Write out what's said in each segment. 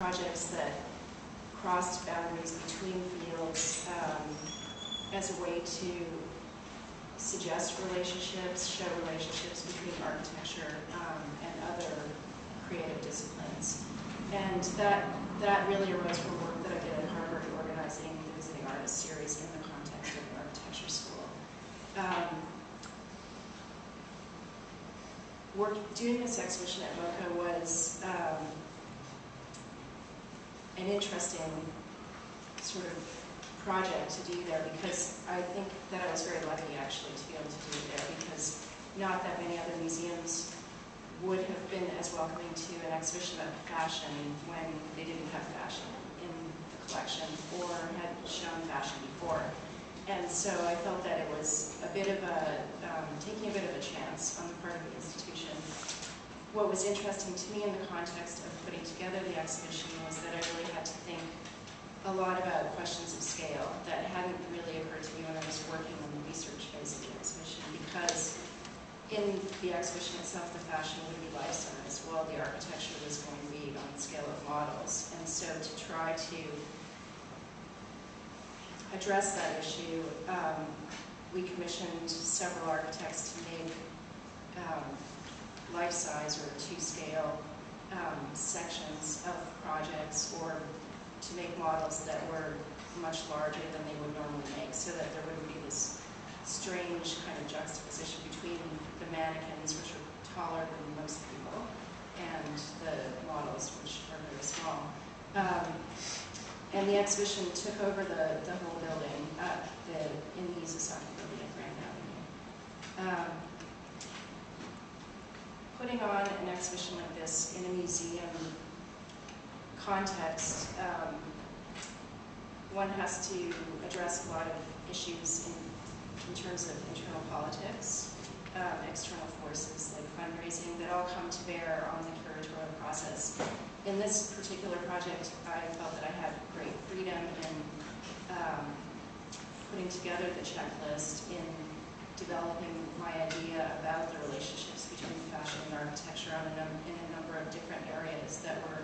projects that crossed boundaries between fields as a way to suggest relationships, show relationships between architecture and other creative disciplines. And that really arose from work that I did at Harvard organizing the Visiting Artist series in the context of an architecture school. Doing this exhibition at MoCA was an interesting sort of project to do there, because I think that I was very lucky actually to be able to do it there, because not that many other museums would have been as welcoming to an exhibition about fashion when they didn't have fashion in the collection or had shown fashion before. And so I felt that it was a bit of a, taking a bit of a chance on the part of the institution. What was interesting to me in the context of putting together the exhibition was that I really had to think a lot about questions of scale that hadn't really occurred to me when I was working on the research phase of the exhibition, because in the exhibition itself, the fashion would be life-size, while the architecture was going to be on the scale of models. And so to try to address that issue, we commissioned several architects to make life-size or to-scale sections of projects, or to make models that were much larger than they would normally make, so that there wouldn't be this strange kind of juxtaposition between the mannequins, which are taller than most people, and the models, which are very small. And the exhibition took over the whole building in the Ouroussoff building at Grand Avenue. Putting on an exhibition like this in a museum context, one has to address a lot of issues in terms of internal politics, external forces like fundraising that all come to bear on the curatorial process. In this particular project, I felt that I had great freedom in putting together the checklist, in developing my idea about the relationships between fashion and architecture in a number of different areas that were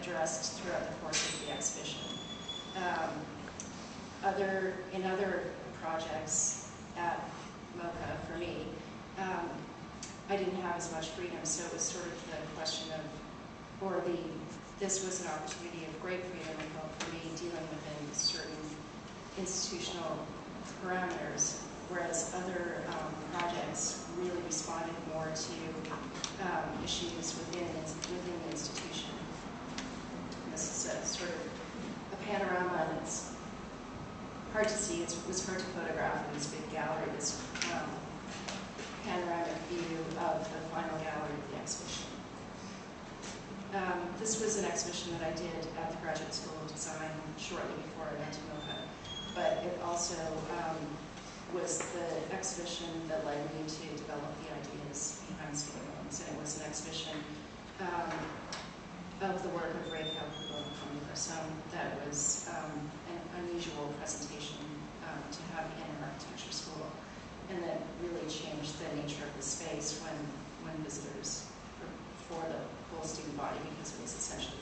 addressed throughout the course of the exhibition. In other projects at MoCA, for me, I didn't have as much freedom, so it was sort of the question of, this was an opportunity of great freedom, I felt, for me, dealing within certain institutional parameters, whereas other projects really responded more to issues within the institution. And this is a sort of a panorama, and it's hard to see. It was hard to photograph in this big gallery, this panoramic view of the final gallery of the exhibition. This was an exhibition that I did at the Graduate School of Design shortly before I went to MoCA, but it also was the exhibition that led me to develop the ideas behind Scale Bones, and it was an exhibition of the work of Reinhold that was an unusual presentation to have in an architecture school, and that really changed the nature of the space when visitors, for the whole student body, because it was essentially